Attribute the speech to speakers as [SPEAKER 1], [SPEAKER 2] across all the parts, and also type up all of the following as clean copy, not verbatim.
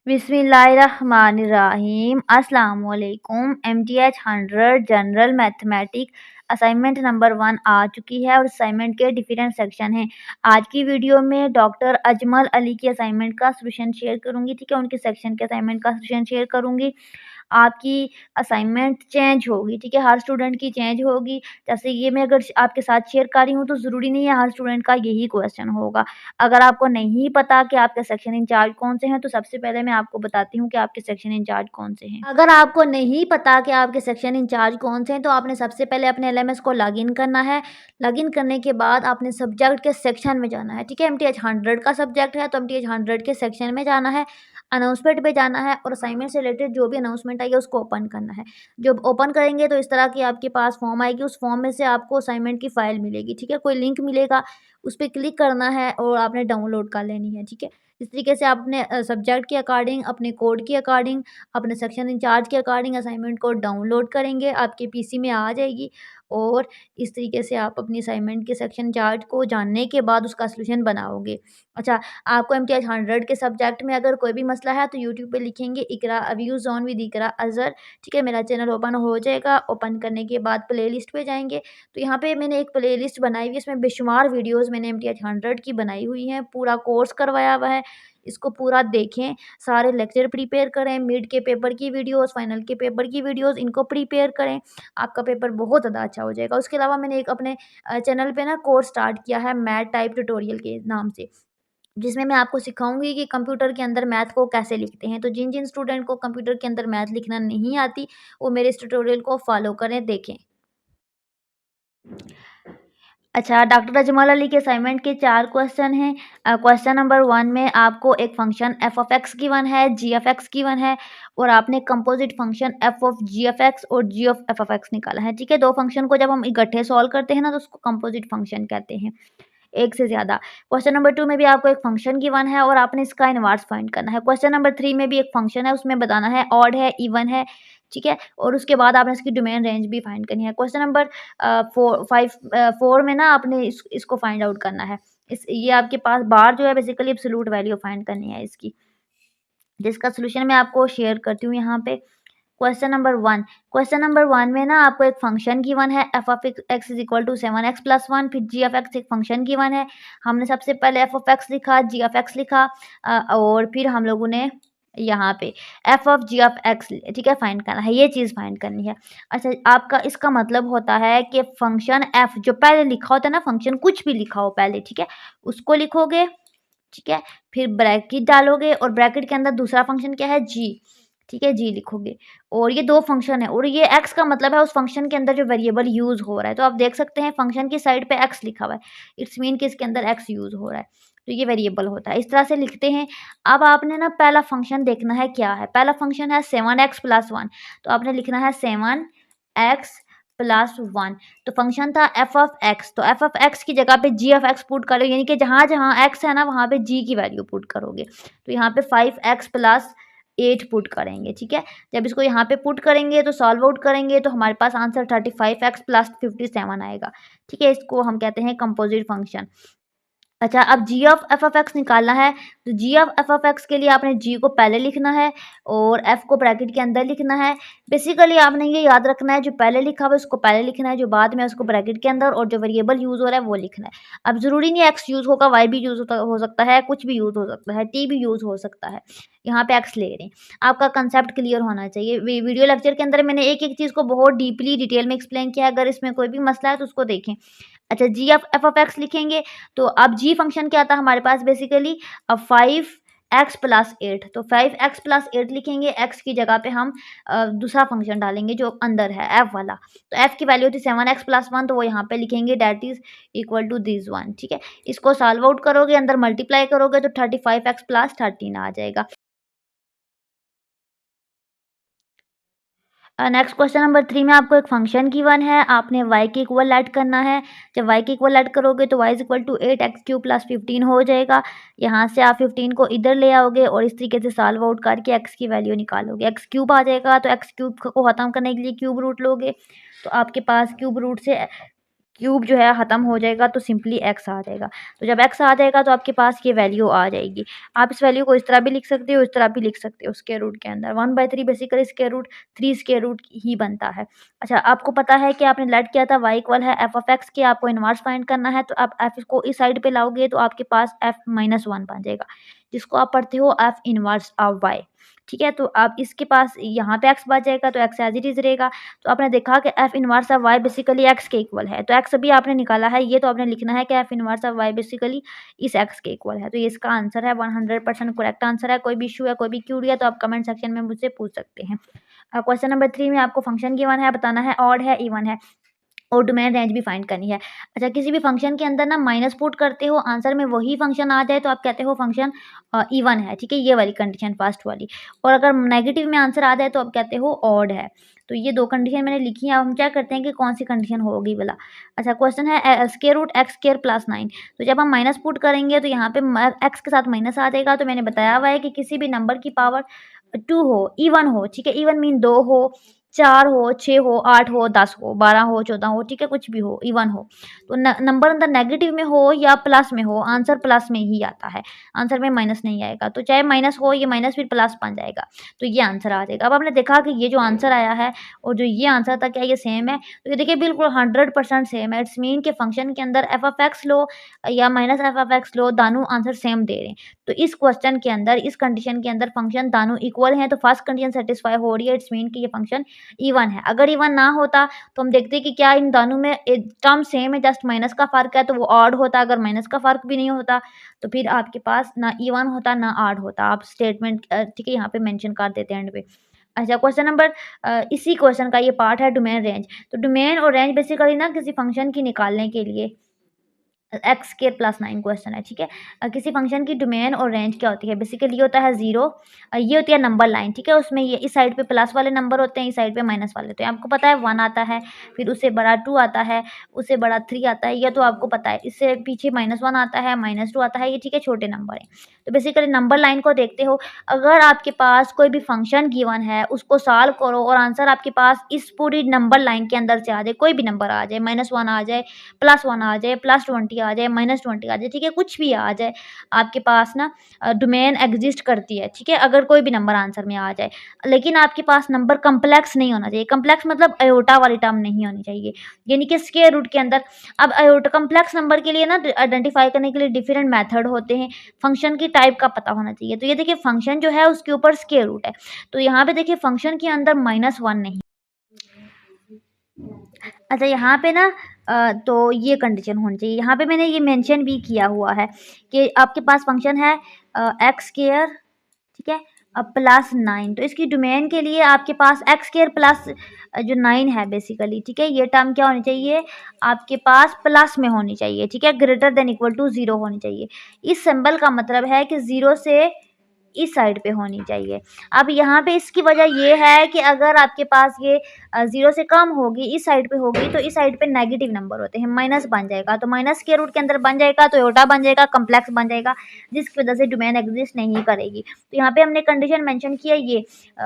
[SPEAKER 1] बिस्मिल्लाहिर्रहमानिर्रहीम। अस्सलाम वालेकुम। MTH 100 general mathematics assignment number 1 आ चुकी है और असाइनमेंट के डिफरेंट सेक्शन हैं। आज की वीडियो में डॉक्टर अजमल अली की असाइनमेंट का सॉल्यूशन शेयर करूंगी, ठीक है। उनके सेक्शन के असाइनमेंट का सॉल्यूशन शेयर करूंगी। आपकी असाइनमेंट चेंज होगी, ठीक है। हर स्टूडेंट की चेंज होगी। जैसे ये मैं अगर आपके साथ शेयर कर रही हूँ तो ज़रूरी नहीं है हर स्टूडेंट का यही क्वेश्चन होगा। अगर आपको नहीं पता कि आपके सेक्शन इंचार्ज कौन से हैं, तो सबसे पहले मैं आपको बताती हूँ कि आपके सेक्शन इंचार्ज कौन से हैं। अगर आपको नहीं पता कि आपके सेक्शन इंचार्ज कौन से हैं, तो आपने सबसे पहले अपने LMS को लॉगिन करना है। लॉगिन करने के बाद आपने सब्जेक्ट के सेक्शन में जाना है, ठीक है। MTH 100 का सब्जेक्ट है तो MTH 100 के सेक्शन में जाना है, अनाउंसमेंट पे जाना है और असाइनमेंट से रिलेटेड जो भी अनाउंसमेंट आई है उसको ओपन करना है। जब ओपन करेंगे तो इस तरह की आपके पास फॉर्म आएगी, उस फॉर्म में से आपको असाइनमेंट की फ़ाइल मिलेगी, ठीक है। कोई लिंक मिलेगा, उस पे क्लिक करना है और आपने डाउनलोड कर लेनी है, ठीक है। इस तरीके से आपने सब्जेक्ट के अकॉर्डिंग, अपने कोड के अकॉर्डिंग, अपने सेक्शन इंचार्ज के अकॉर्डिंग असाइनमेंट को डाउनलोड करेंगे, आपके पीसी में आ जाएगी। और इस तरीके से आप अपनी असाइनमेंट के सेक्शन इंचार्ज को जानने के बाद उसका सॉल्यूशन बनाओगे। अच्छा, आपको MTH 100 के सब्जेक्ट में अगर कोई भी मसला है तो यूट्यूब पे लिखेंगे इकरा व्यूज़ ऑन विद इकरा अज़हर, ठीक है। मेरा चैनल ओपन हो जाएगा। ओपन करने के बाद प्लेलिस्ट पे जाएँगे, तो यहाँ पे मैंने एक प्लेलिस्ट बनाई हुई है, इसमें बेशुमार वीडियोज़ मैंने MTH 100 की बनाई हुई हैं, पूरा कोर्स करवाया हुआ है। इसको पूरा देखें, सारे लेक्चर प्रिपेयर करें, मिड के पेपर की वीडियोज़, फाइनल के पेपर की वीडियोज़, इनको प्रिपेयर करें, आपका पेपर बहुत ज़्यादा अच्छा हो जाएगा। उसके अलावा मैंने एक अपने चैनल पे ना कोर्स स्टार्ट किया है मैथ टाइप ट्यूटोरियल के नाम से, जिसमें मैं आपको सिखाऊँगी कि कंप्यूटर के अंदर मैथ को कैसे लिखते हैं। तो जिन-जिन स्टूडेंट को कंप्यूटर के अंदर मैथ लिखना नहीं आती, वो मेरे इस ट्यूटोरियल को फ़ॉलो करें, देखें। अच्छा, डॉक्टर अजमल अली के असाइनमेंट के 4 क्वेश्चन हैं। क्वेश्चन नंबर 1 में आपको एक function f of x given है, g ऑफ x गिवन है और आपने composite function f of g of x और g of f of x निकाला है, ठीक है। 2 फंक्शन को जब हम इकट्ठे सॉल्व करते हैं ना, तो उसको कंपोजिट फंक्शन कहते हैं, एक से ज़्यादा। क्वेश्चन नंबर 2 में भी आपको एक फंक्शन गिवन है और आपने इसका इनवर्स फाइंड करना है। क्वेश्चन नंबर 3 में भी एक फंक्शन है, उसमें बताना है ऑड है, इवन है, ठीक है। और उसके बाद आपने इसकी डोमेन रेंज भी फाइंड करनी है। क्वेश्चन नंबर 4 में ना आपने इसको फाइंड आउट करना है। इस ये आपके पास बार जो है बेसिकली एब्सोल्यूट वैल्यू फाइंड करनी है इसकी, जिसका सॉल्यूशन मैं आपको शेयर करती हूँ यहाँ पे। क्वेश्चन नंबर 1 में ना आपको एक फंक्शन गिवन है f of x is equal to 7x plus 1, फिर g ऑफ x एक फंक्शन गिवन है। हमने सबसे पहले f ऑफ x लिखा, g ऑफ x लिखा और फिर हम लोगों ने यहाँ पे f of g of x, ठीक है, फाइंड करना है, ये चीज़ फाइंड करनी है। अच्छा, आपका इसका मतलब होता है कि फंक्शन f जो पहले लिखा होता है ना, फंक्शन कुछ भी लिखा हो पहले, ठीक है, उसको लिखोगे, ठीक है, फिर ब्रैकेट डालोगे और ब्रैकेट के अंदर दूसरा फंक्शन क्या है, g, ठीक है, जी लिखोगे। और ये 2 फंक्शन है और ये x का मतलब है उस फंक्शन के अंदर जो वेरिएबल यूज़ हो रहा है। तो आप देख सकते हैं फंक्शन की साइड पे x लिखा हुआ है, इट्स मीन कि इसके अंदर x यूज़ हो रहा है, तो ये वेरिएबल होता है। इस तरह से लिखते हैं। अब आपने ना पहला फंक्शन देखना है क्या है। पहला फंक्शन है 7x प्लस 1, तो आपने लिखना है 7x प्लस 1। तो फंक्शन था f ऑफ x, तो f ऑफ x की जगह पे g ऑफ x पुट करो, यानी कि जहाँ-जहाँ x है ना वहाँ पे g की वैल्यू पुट करोगे। तो यहाँ पे 5x प्लस 8 पुट करेंगे, ठीक है। जब इसको यहाँ पे पुट करेंगे तो सॉल्व आउट करेंगे तो हमारे पास आंसर 35x प्लस 57 आएगा, ठीक है। इसको हम कहते हैं कंपोजिट फंक्शन। अच्छा, अब g of f of x निकालना है, तो g of f of x के लिए आपने g को पहले लिखना है और f को ब्रैकेट के अंदर लिखना है। बेसिकली आपने ये याद रखना है, जो पहले लिखा हुआ है उसको पहले लिखना है, जो बाद में उसको ब्रैकेट के अंदर, और जो वेरिएबल यूज़ हो रहा है वो लिखना है। अब ज़रूरी नहीं है x यूज़ होगा, y भी यूज़ हो सकता है, कुछ भी यूज़ हो सकता है, t भी यूज़ हो सकता है। यहाँ पे x ले रहे हैं। आपका कंसेप्ट क्लियर होना चाहिए। वीडियो लेक्चर के अंदर मैंने एक-एक चीज़ को बहुत डीपली डिटेल में एक्सप्लेन किया है, अगर इसमें कोई भी मसला है तो उसको देखें। अच्छा, g of f of x लिखेंगे, तो अब g फंक्शन क्या था हमारे पास बेसिकली, अब 5x प्लस 8, तो 5x प्लस 8 लिखेंगे, x की जगह पे हम दूसरा फंक्शन डालेंगे जो अंदर है f वाला। तो f की वैल्यू थी 7x प्लस 1, तो वो यहाँ पे लिखेंगे that is equal to this one, ठीक है। इसको सॉल्व आउट करोगे, अंदर मल्टीप्लाई करोगे तो 35x प्लस 13 आ जाएगा। नेक्स्ट क्वेश्चन नंबर 3 में आपको एक फंक्शन गिवन है, आपने y के इक्वल ऐड करना है। जब y के इक्वल ऐड करोगे तो y is equal to 8x³ plus 15 हो जाएगा। यहाँ से आप 15 को इधर ले आओगे और इस तरीके से सॉल्व आउट करके x की वैल्यू निकालोगे, x³ आ जाएगा। तो x³ को ख़त्म करने के लिए क्यूब रूट लोगे, तो आपके पास क्यूब रूट से क्यूब जो है ख़त्म हो जाएगा तो सिंपली एक्स आ जाएगा। तो जब एक्स आ जाएगा तो आपके पास ये वैल्यू आ जाएगी। आप इस वैल्यू को इस तरह भी लिख सकते हो, इस तरह भी लिख सकते हो स्क्वायर रूट के अंदर। 1/3 basically square root 3 square root ही बनता है। अच्छा, आपको पता है कि आपने लेट किया था y इक्वल है एफ ऑफ एक्स के, आपको इनवर्स फाइंड करना है, तो आप एफ को इस साइड पे लाओगे तो आपके पास एफ माइनस 1 बन जाएगा, जिसको आप पढ़ते हो एफ इनवर्स ऑफ y। ठीक है, तो आप इसके पास यहाँ पे x बच जाएगा तो x एज इट इज़ रहेगा। तो आपने देखा कि F inverse of y basically x के इक्वल है, तो x अभी आपने निकाला है, ये तो आपने लिखना है कि F inverse of y basically इस x के इक्वल है। तो ये इसका आंसर है, 100% करेक्ट आंसर है। कोई भी इशू है, कोई भी क्यूरी है तो आप कमेंट सेक्शन में मुझसे पूछ सकते हैं। क्वेश्चन नंबर 3 में आपको फंक्शन गिवन है, बताना है ऑड है इवन है और डोमेन रेंज भी फाइंड करनी है। अच्छा, किसी भी फंक्शन के अंदर ना माइनस पुट करते हो, आंसर में वही फंक्शन आ जाए तो आप कहते हो फंक्शन इवन है। ठीक है, ये वाली कंडीशन फर्स्ट वाली। और अगर नेगेटिव में आंसर आ जाए तो आप कहते हो ऑड है। तो ये 2 कंडीशन मैंने लिखी है। अब हम क्या करते हैं कि कौन सी कंडीशन होगी भला। अच्छा, क्वेश्चन है square root x square plus 9। तो जब हम माइनस पुट करेंगे तो यहाँ पे एक्स के साथ माइनस आ जाएगा। तो मैंने बताया हुआ है कि किसी भी नंबर की पावर 2 हो, इवन हो, ठीक है, इवन मीन 2 हो, 4 हो, 6 हो, 8 हो, 10 हो, 12 हो, 14 हो, ठीक है, कुछ भी हो, इवन हो। तो नंबर अंदर नेगेटिव में हो या प्लस में हो, आंसर प्लस में ही आता है, आंसर में माइनस नहीं आएगा। तो चाहे माइनस हो, ये माइनस फिर प्लस बन जाएगा, तो ये आंसर आ जाएगा। अब आपने देखा कि ये जो आंसर आया है और जो ये आंसर था, क्या ये सेम है? तो ये देखिए बिल्कुल 100% सेम है। इट्स मीन के फंक्शन के अंदर एफ ऑफ एक्स लो या माइनस एफ ऑफ एक्स लो, दोनों आंसर सेम दे रहे हैं। तो इस क्वेश्चन के अंदर, इस कंडीशन के अंदर फंक्शन दोनों इक्वल हैं, तो फर्स्ट कंडीशन सेटिस्फाई हो रही है। इट्स मीन कि ये फंक्शन इवन है। अगर इवन ना होता तो हम देखते कि क्या इन दोनों में टर्म सेम है, जस्ट माइनस का फ़र्क है, तो वो ऑड होता। अगर माइनस का फ़र्क भी नहीं होता तो फिर आपके पास ना इवन होता ना ऑड होता। आप स्टेटमेंट ठीक है यहाँ पे मेंशन कर देते हैं एंड पे। अच्छा, क्वेश्चन नंबर इसी क्वेश्चन का ये पार्ट है डोमेन रेंज। तो डोमेन और रेंज बेसिकली ना किसी फंक्शन की निकालने के लिए एक्स स्क्वायर प्लस 9 क्वेश्चन है। ठीक है, किसी फंक्शन की डोमेन और रेंज क्या होती है? बेसिकली ये होता है 0, ये होती है नंबर लाइन। ठीक है, उसमें ये इस साइड पे प्लस वाले नंबर होते हैं, इस साइड पे माइनस वाले होते हैं। आपको पता है 1 आता है, फिर उससे बड़ा 2 आता है, उससे बड़ा 3 आता है, ये तो आपको पता है। इससे पीछे -1 आता है, -2 आता है, ये ठीक है छोटे नंबर हैं। तो बेसिकली नंबर लाइन को देखते हो, अगर आपके पास कोई भी फंक्शन गिवन है, उसको सॉल्व करो और आंसर आपके पास इस पूरी नंबर लाइन के अंदर से आ जाए, कोई भी नंबर आ जाए, -1 आ जाए, +1 आ जाए, +20 आ जाए, -20 आ जाए, ठीक है, कुछ भी आ जाए, आपके पास ना डोमेन एग्ज़िस्ट करती है, ठीक है, अगर कोई भी नंबर आंसर में आ जाए। लेकिन आपके पास नंबर कॉम्प्लेक्स नहीं होना चाहिए, कॉम्प्लेक्स मतलब अयोटा वाली टर्म नहीं होनी चाहिए, यानी कि स्क्वायर रूट के अंदर। अब अयोटा कॉम्प्लेक्स नंबर के लिए ना आइडेंटिफ़ाई करने के लिए डिफरेंट मेथड होते हैं, फंक्शन की टाइप का पता होना चाहिए। तो ये देखिए फंक्शन जो है उसके ऊपर स्क्वायर रूट है, तो यहाँ पे देखिए फंक्शन के अंदर -1 नहीं। अच्छा, यहाँ पे ना तो ये कंडीशन होनी चाहिए। यहाँ पे मैंने ये मेंशन भी किया हुआ है कि आपके पास फंक्शन है एक्स स्क्वायर, ठीक है, प्लस 9। तो इसकी डोमेन के लिए आपके पास एक्स स्क्वायर प्लस जो 9 है बेसिकली, ठीक है, ये टर्म क्या होनी चाहिए? आपके पास प्लस में होनी चाहिए, ठीक है, ग्रेटर देन इक्वल टू 0 होनी चाहिए। इस सिंबल का मतलब है कि 0 से इस साइड पे होनी चाहिए। अब यहाँ पे इसकी वजह ये है कि अगर आपके पास ये 0 से कम होगी, इस साइड पे होगी, तो इस साइड पे नेगेटिव नंबर होते हैं, माइनस बन जाएगा, तो माइनस स्क्वायर रूट के अंदर बन जाएगा, तो अयोटा बन जाएगा, कॉम्प्लेक्स बन जाएगा, जिसकी वजह से डोमेन एग्जिस्ट नहीं करेगी। तो यहाँ पे हमने कंडीशन मेंशन किया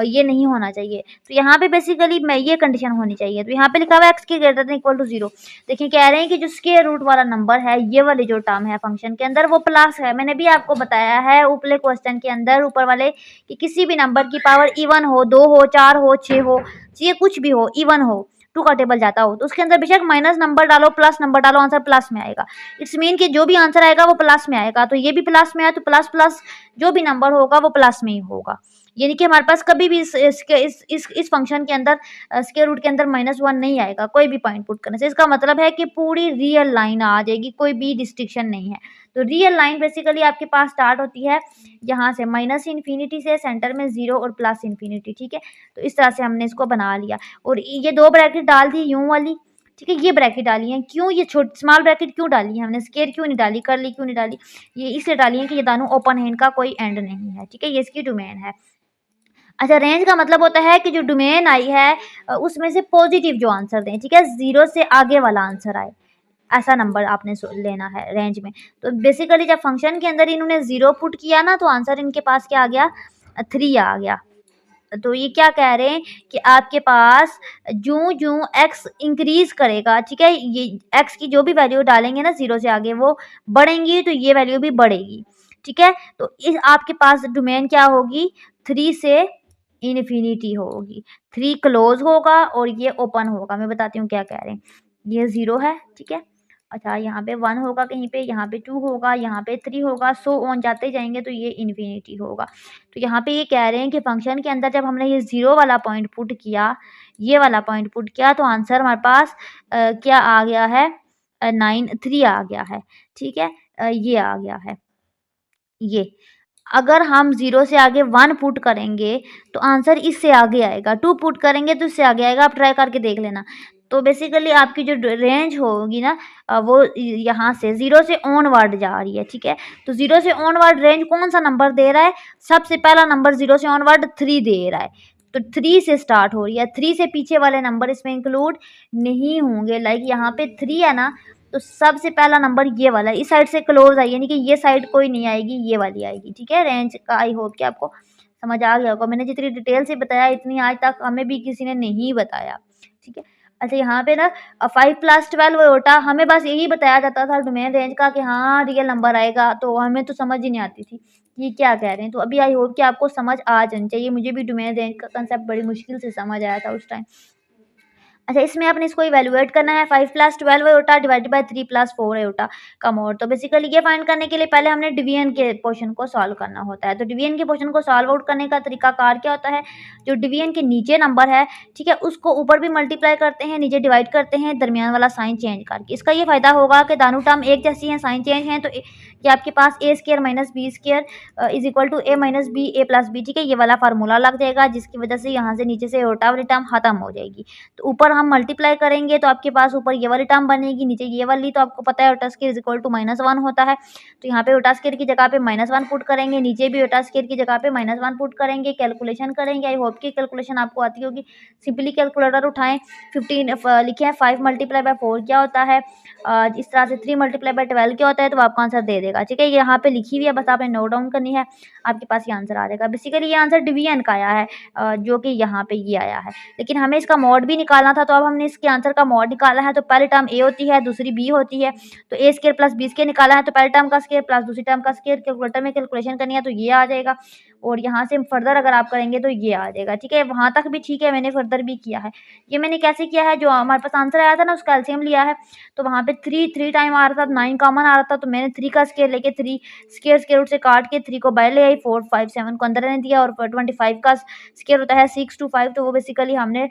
[SPEAKER 1] ये नहीं होना चाहिए। तो यहाँ पे बेसिकली मैं ये कंडीशन होनी चाहिए। तो यहाँ पे लिखा हुआ है एक्स के ग्रेटर देन इक्वल टू 0। देखिए कह रहे हैं कि जो स्क्वायर रूट वाला नंबर है, ये वाली जो टर्म है फंक्शन के अंदर, वो प्लस है। मैंने भी आपको बताया है ऊपरले क्वेश्चन के अंदर, ऊपर वाले, कि किसी भी नंबर की पावर इवन हो, 2 हो, 4 हो, 6 हो, चाहिए कुछ भी हो, इवन हो, 2 का टेबल जाता हो, तो उसके अंदर बेशक माइनस नंबर डालो, प्लस नंबर डालो, आंसर प्लस में आएगा। इट्स मीन कि जो भी आंसर आएगा वो प्लस में आएगा। तो ये भी प्लस में आया तो प्लस प्लस जो भी नंबर होगा वो प्लस में ही होगा। यानी कि हमारे पास कभी भी इस फंक्शन के अंदर स्क्वायर रूट के अंदर -1 नहीं आएगा कोई भी पॉइंट पुट करने से। इसका मतलब है कि पूरी रियल लाइन आ जाएगी, कोई भी डिस्टिंक्शन नहीं है। तो रियल लाइन बेसिकली आपके पास स्टार्ट होती है यहाँ से -इन्फिनिटी से, सेंटर में 0 और +इन्फिनिटी, ठीक है। तो इस तरह से हमने इसको बना लिया और ये 2 ब्रैकेट डाल दी यूं वाली, ठीक है, ये ब्रैकेट डाली है। क्यों ये स्मॉल ब्रैकेट क्यों डाली है हमने, स्क्वायर क्यों नहीं डाली, करली क्यों नहीं डाली? ये इसलिए डाली है कि ये दोनों ओपन है, इनका कोई एंड नहीं है, ठीक है, ये इसकी डोमेन है। अच्छा, रेंज का मतलब होता है कि जो डोमेन आई है उसमें से पॉजिटिव जो आंसर दें, ठीक है, 0 से आगे वाला आंसर आए, ऐसा नंबर आपने लेना है रेंज में। तो बेसिकली जब फंक्शन के अंदर इन्होंने 0 पुट किया ना, तो आंसर इनके पास क्या आ गया, 3 आ गया। तो ये क्या कह रहे हैं कि आपके पास ज्यों-ज्यों x इंक्रीज़ करेगा, ठीक है? ये x की जो भी वैल्यू डालेंगे ना 0 से आगे वो बढ़ेंगी, तो ये वैल्यू भी बढ़ेगी, ठीक है? तो इस आपके पास डोमेन क्या होगी 3 से इन्फिनिटी होगी। 3 क्लोज़ होगा और ये ओपन होगा। मैं बताती हूँ क्या कह रहे हैं। ये 0 है, ठीक है? अच्छा यहाँ पे 1 होगा कहीं पे, यहाँ पे 2 होगा, यहाँ पे 3 होगा, सो ऑन जाते जाएँगे तो ये इन्फिनिटी होगा। तो यहाँ पे ये कह रहे हैं कि फ़ंक्शन के अंदर जब हमने ये 0 वाला पॉइंट पुट किया, ये वाला पॉइंट पुट किया तो आंसर हमारे पास क्या आ गया है 3 आ गया है, ठीक है? ये आ गया है, ये। अगर हम 0 से आगे 1 पुट करेंगे, तो आंसर इससे आगे आएगा, 2 पुट करेंगे तो इससे आगे आएगा, आप ट्राई करके देख लेना। तो बेसिकली आपकी जो ड रेंज होगी ना वो यहाँ से 0 से ऑनवर्ड जा रही है, ठीक है? तो 0 से ऑनवर्ड रेंज कौन-सा नंबर दे रहा है? सबसे पहला नंबर 0 से ऑनवर्ड 3 दे रहा है। तो 3 से स्टार्ट हो रही है, 3 से पीछे वाले नंबर इसमें इंक्लूड नहीं होंगे, लाइक यहाँ पे 3 है ना, तो सबसे पहला नंबर ये वाला है, इस साइड से क्लोज़ आई यानी कि ये साइड कोई नहीं आएगी, ये वाली आएगी, ठीक है? रेंज का आई होप कि आपको समझ आ गया होगा। मैंने जितनी डिटेल से बताया इतनी आज तक हमें भी किसी ने नहीं बताया, ठीक है? अच्छा यहाँ पे ना 5 + 12 होता हमें बस यही बताया जाता था डोमेन रेंज का कि हाँ, रियल नंबर आएगा, तो हमें तो समझ ही नहीं आती थी, ये क्या कह रहे हैं। तो अभी आई होप कि आपको समझ आ जानी चाहिए, मुझे भी डोमेन रेंज का कांसेप्ट बड़ी मुश्किल से समझ आया था उस टाइम। अच्छा इसमें आपने इसको इवैल्यूएट करना है 5 + 12 आयोटा डिवाइडेड बाय 3 + 4 आयोटा का मोड। तो बेसिकली ये फाइंड करने के लिए पहले हमने डिवीजन के पोर्शन को सॉल्व करना होता है। तो डिवीजन के पोर्शन को सॉल्व आउट करने का तरीकाकार क्या होता है, जो डिवीजन के नीचे नंबर है, ठीक है, उसको ऊपर भी मल्टीप्लाई करते हैं, नीचे डिवाइड करते हैं, दरमियान वाला साइन चेंज करके। इसका ये फ़ायदा होगा कि दोनों टर्म एक जैसी हैं, साइन चेंज हैं, तो ये आपके पास a² - b² is equal to a - b a + b, ठीक है, ये वाला फार्मूला लग जाएगा, जिसकी वजह से यहाँ से नीचे से आयोटा वाली टर्म खत्म हो जाएगी। तो ऊपर हम मल्टीप्लाई करेंगे तो आपके पास ऊपर ये वाली टर्म बनेगी, नीचे ये वाली, तो आपको पता है iota square is equal to -1 होता है। तो यहाँ पे आयोटा स्क्वायर की जगह पे -1 पुट करेंगे, नीचे भी आयोटा स्क्वायर की जगह पे -1 पुट करेंगे, कैलकुलेशन करेंगे। आई होप कि कैलकुलेशन आपको आती होगी। सिंपली कैलकुलेटर उठाएँ, 15 लिखे हैं 5 × 4 क्या होता है, इस तरह से 3 × 12 क्या होता है, तो वो आपको आंसर दे देगा, ठीक है। यहाँ पे लिखी हुई है, बस आपने नोट डाउन करनी है, आपके पास ये आंसर आ जाएगा। बेसिकली ये आंसर डिवीजन का आया है, जो कि यहाँ पे ये आया है, लेकिन हमें इसका मॉड भी निकालना था, तो अब हमने इसके आंसर का मॉड निकाला है। तो पहली टर्म a होती है, दूसरी b होती है, तो a² + b² निकाला है, तो पहली टर्म का स्क्वायर प्लस दूसरी टर्म का स्क्वायर, कैलकुलेटर में कैलकुलेशन करनी है तो ये आ जाएगा, और यहाँ से फर्दर अगर आप करेंगे तो ये आ जाएगा, ठीक है। वहाँ तक भी ठीक है, मैंने फर्दर भी किया है। ये मैंने कैसे किया है, जो हमारे पास आंसर आया था ना उसका एलसीएम लिया है, तो वहाँ पे 3 टाइम आ रहा था, 9 कॉमन आ रहा था, तो मैंने 3 का स्क्वायर लेके 3 स्क्वायर रूट से काट के 3 को बाहर ले आई, 4 5 7 को अंदर रहने दिया, और 25 का स्क्वायर होता है 6 to 5, तो वो बेसिकली हमने